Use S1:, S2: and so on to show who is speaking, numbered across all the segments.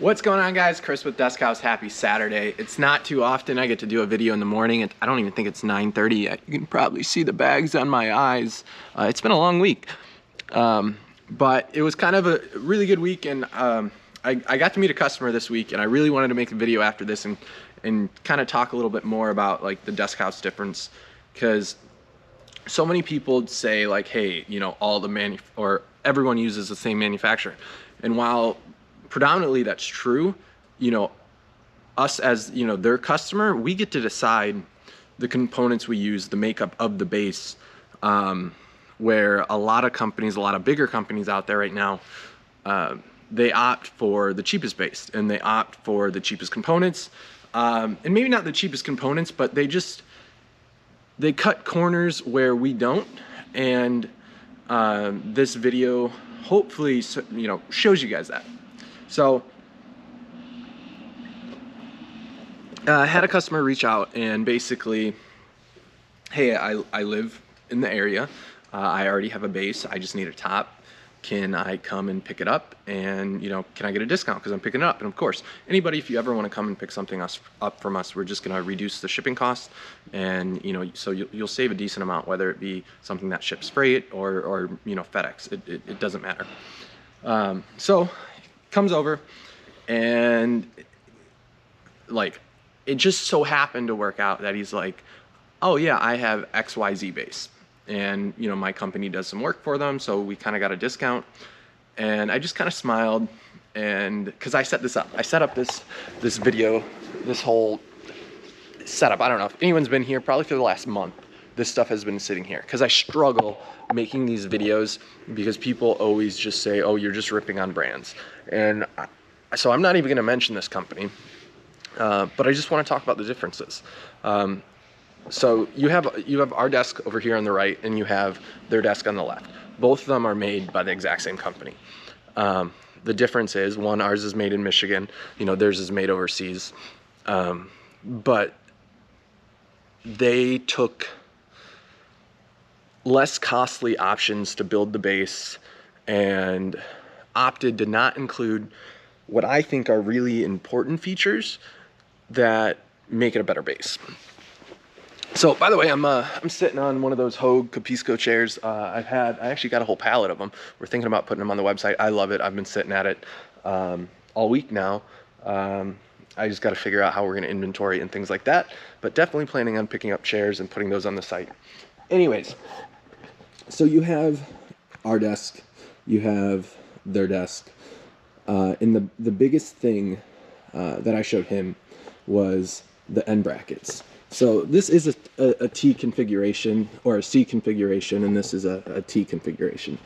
S1: What's going on, guys? Chris with Deskhaus. Happy Saturday. It's not too often I get to do a video in the morning. I don't even think it's 9:30 yet. You can probably see the bags on my eyes. It's been a long week, but it was kind of a really good week, and I got to meet a customer this week, and I really wanted to make a video after this and kind of talk a little bit more about like the Deskhaus difference, because so many people say like, hey, you know, or everyone uses the same manufacturer, and while predominantly that's true, you know, us as, you know, their customer, we get to decide the components we use, the makeup of the base, where a lot of companies, a lot of bigger companies out there right now, they opt for the cheapest base, and they opt for the cheapest components, and maybe not the cheapest components, but they cut corners where we don't. And this video hopefully, you know, shows you guys that. So I had a customer reach out and basically, hey, I live in the area. I already have a base. I just need a top. Can I come and pick it up? And, you know, can I get a discount because I'm picking it up? And of course, anybody, if you ever want to come and pick something up from us, we're just going to reduce the shipping cost. And, you know, so you'll save a decent amount, whether it be something that ships freight or you know, FedEx. It doesn't matter. So comes over, and like, it just so happened to work out that he's like, oh yeah, I have XYZ base, and you know, my company does some work for them, so we kind of got a discount. And I just kind of smiled, and because I set up this video, this whole setup. I don't know if anyone's been here, probably for the last month this stuff has been sitting here, because I struggle making these videos because people always just say, oh, you're just ripping on brands. And so I'm not even going to mention this company, but I just want to talk about the differences. So you have our desk over here on the right, and you have their desk on the left. Both of them are made by the exact same company. The difference is, one, ours is made in Michigan, you know, theirs is made overseas. But they took less costly options to build the base and opted to not include what I think are really important features that make it a better base. So, by the way, I'm sitting on one of those Hogue Capisco chairs. I actually got a whole pallet of them. We're thinking about putting them on the website. I love it. I've been sitting at it all week now. I just got to figure out how we're going to inventory and things like that, but definitely planning on picking up chairs and putting those on the site. Anyways, so you have our desk, you have their desk, and the biggest thing that I showed him was the end brackets. So this is a T configuration, or a C configuration, and this is a T configuration.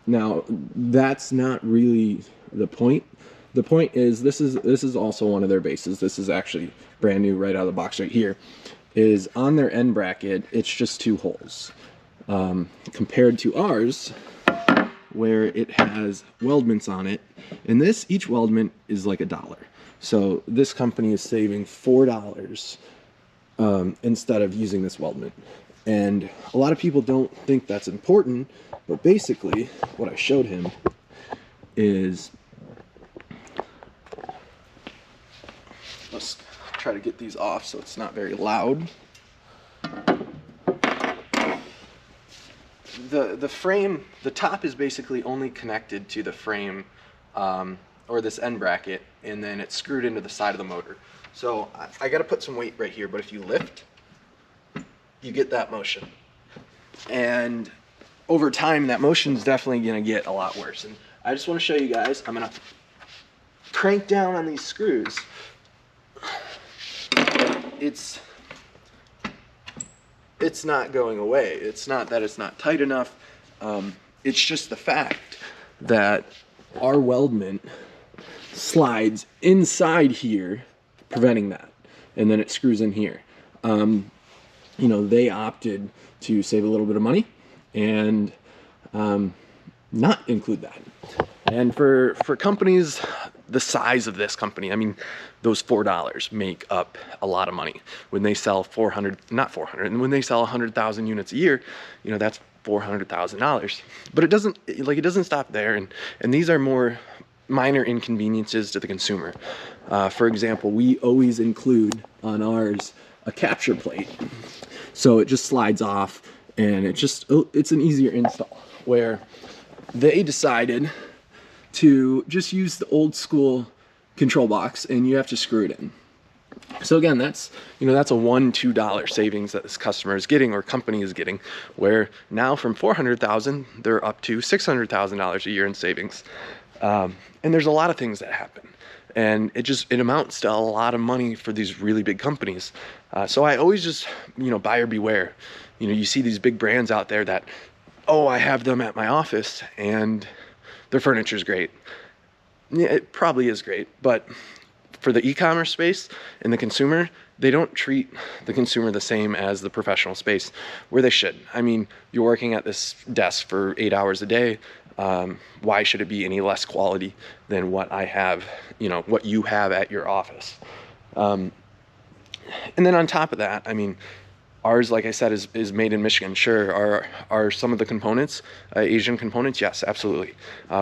S1: Now, that's not really the point. The point is, this is also one of their bases. This is actually brand new right out of the box right here. Is on their end bracket, it's just 2 holes. Compared to ours, where it has weldments on it, and each weldment is like $1. So this company is saving $4 instead of using this weldment. And a lot of people don't think that's important, but basically what I showed him is, let's try to get these off so it's not very loud. The frame, the top is basically only connected to the frame, or this end bracket, and then it's screwed into the side of the motor. So I got to put some weight right here, but if you lift, you get that motion. And over time, that motion is definitely going to get a lot worse. And I just want to show you guys, I'm going to crank down on these screws. It's not going away. It's not that it's not tight enough. It's just the fact that our weldment slides inside here, preventing that, and then it screws in here. You know, they opted to save a little bit of money and not include that. And for companies the size of this company, I mean, those $4 make up a lot of money. When they sell when they sell 100,000 units a year, you know, that's $400,000. But it doesn't stop there. And these are more minor inconveniences to the consumer. For example, we always include on ours a capture plate, so it just slides off, and it's an easier install. Where they decided to just use the old school control box, and you have to screw it in. So again, that's a $1-2 savings that this customer is getting, or company is getting, where now from $400,000 they're up to $600,000 a year in savings. And there's a lot of things that happen, and it amounts to a lot of money for these really big companies. So I always just, buyer beware. You see these big brands out there that, oh, I have them at my office and their furniture's great. Yeah, it probably is great, but for the e-commerce space and the consumer, they don't treat the consumer the same as the professional space, where they should. I mean, you're working at this desk for 8 hours a day. Why should it be any less quality than what I have, what you have at your office? And then on top of that, I mean, ours, like I said, is made in Michigan. Sure, are some of the components Asian components? Yes, absolutely.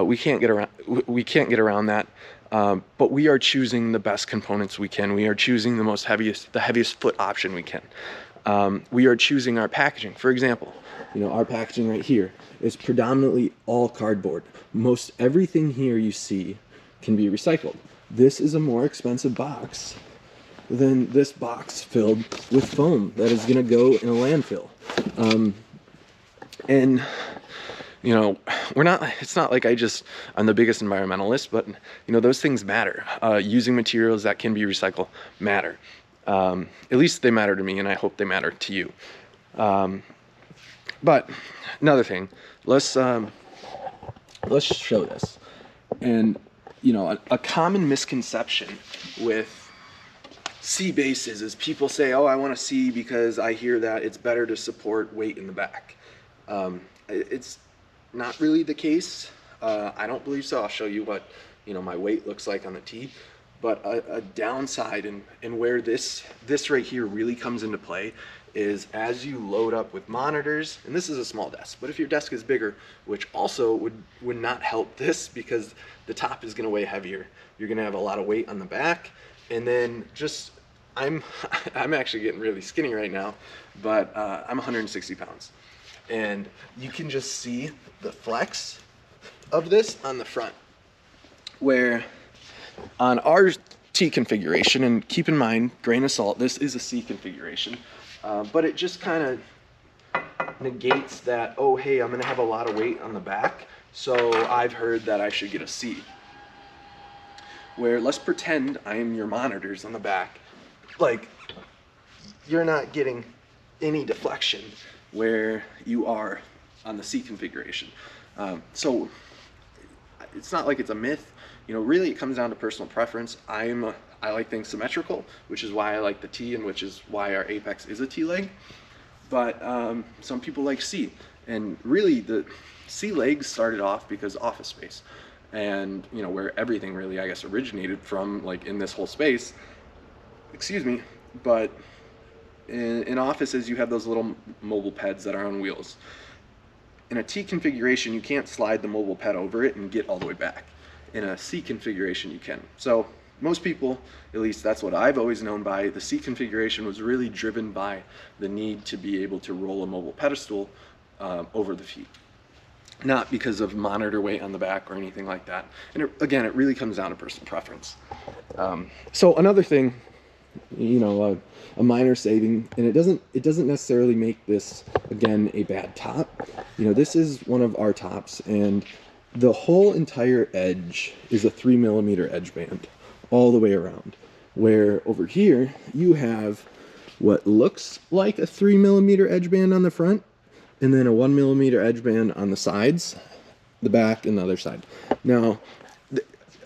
S1: We can't get around that. But we are choosing the best components we can. We are choosing the heaviest foot option we can. We are choosing our packaging. For example, our packaging right here is predominantly all cardboard. Most everything here you see can be recycled. This is a more expensive box than this box filled with foam that is going to go in a landfill. And it's not like I'm the biggest environmentalist, but those things matter. Using materials that can be recycled matter. At least they matter to me, and I hope they matter to you. But another thing, let's show this. And a common misconception with C bases is people say, oh, I want a C because I hear that it's better to support weight in the back. It's not really the case. I don't believe so. I'll show you what my weight looks like on the T. But a downside and where this right here really comes into play is as you load up with monitors, and this is a small desk, but if your desk is bigger, which also would not help this because the top is going to weigh heavier. You're going to have a lot of weight on the back, and then I'm actually getting really skinny right now, but I'm 160 pounds. And you can just see the flex of this on the front, where on our T configuration, and keep in mind, grain of salt, this is a C configuration, but it just kind of negates that, oh, hey, I'm going to have a lot of weight on the back, so I've heard that I should get a C. Where let's pretend I am your monitors on the back. Like, you're not getting any deflection where you are on the C configuration. So it's not like it's a myth. Really it comes down to personal preference. I like things symmetrical, which is why I like the T, and which is why our Apex is a T leg. But some people like C, and really the C legs started off because office space, and where everything really, I guess, originated from, like in this whole space. Excuse me, but in offices you have those little mobile pads that are on wheels. In a T configuration, you can't slide the mobile pad over it and get all the way back. In a C configuration, you can. So most people, at least that's what I've always known by, the C configuration was really driven by the need to be able to roll a mobile pedestal over the feet. Not because of monitor weight on the back or anything like that. And again, it really comes down to personal preference. So another thing, a minor saving, and it doesn't necessarily make this, again, a bad top. This is one of our tops, and the whole entire edge is a 3mm edge band all the way around, where over here you have what looks like a 3mm edge band on the front, and then a 1mm edge band on the sides, the back, and the other side. Now,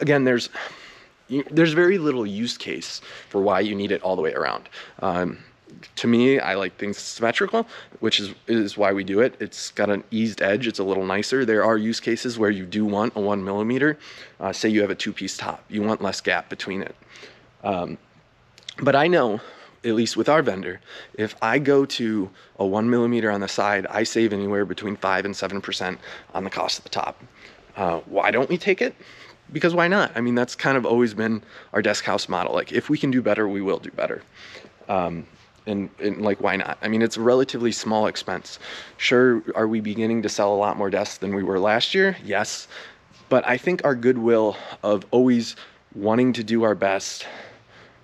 S1: again, there's very little use case for why you need it all the way around. To me, I like things symmetrical, which is why we do it. It's got an eased edge. It's a little nicer. There are use cases where you do want a 1mm. Say you have a two-piece top. You want less gap between it. But I know, at least with our vendor, if I go to a 1mm on the side, I save anywhere between 5 and 7% on the cost of the top. Why don't we take it? because why not? I mean, that's kind of always been our Deskhaus model. Like, if we can do better, we will do better. And like, why not? I mean, it's a relatively small expense. Sure, are we beginning to sell a lot more desks than we were last year? Yes. But I think our goodwill of always wanting to do our best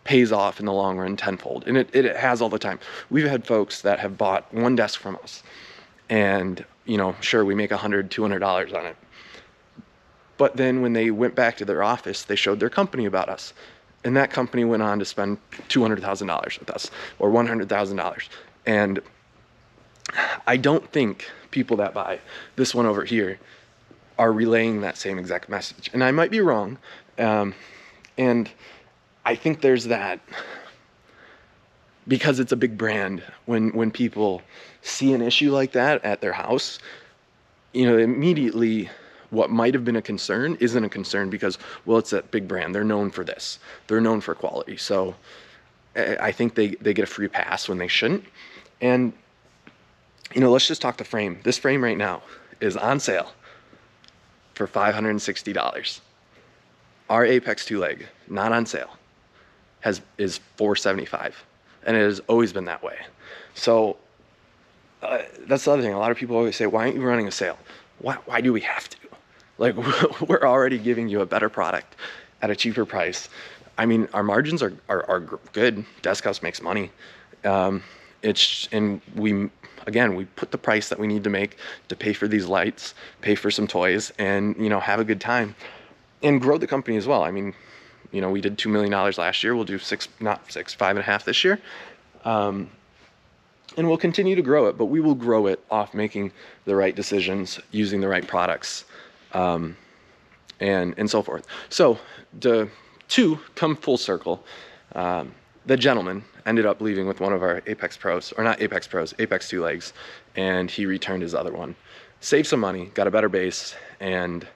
S1: pays off in the long run tenfold. And it has all the time. We've had folks that have bought one desk from us, and, you know, sure, we make $100, $200 on it. But then when they went back to their office, they showed their company about us. And that company went on to spend $200,000 with us, or $100,000. And I don't think people that buy this one over here are relaying that same exact message. And I might be wrong. And I think there's that, because it's a big brand, when people see an issue like that at their house, you know, immediately what might have been a concern isn't a concern, because, well, it's that big brand. They're known for this. They're known for quality. So I think they get a free pass when they shouldn't. And, you know, let's just talk the frame. This frame right now is on sale for $560. Our Apex 2-leg, not on sale, is $475, and it has always been that way. So that's the other thing. A lot of people always say, why aren't you running a sale? Why do we have to? Like, we're already giving you a better product at a cheaper price. I mean, our margins are good. Deskhaus makes money. And we put the price that we need to make to pay for these lights, pay for some toys, and, you know, have a good time and grow the company as well. I mean, you know, we did $2 million last year. We'll do 5.5 this year. And we'll continue to grow it, but we will grow it off making the right decisions, using the right products, and so forth. So to come full circle, the gentleman ended up leaving with one of our Apex Pros, or not Apex Pros, Apex 2-legs, and he returned his other one. Saved some money, got a better base, and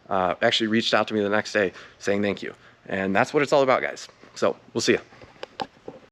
S1: actually reached out to me the next day saying thank you. And that's what it's all about, guys. So we'll see you.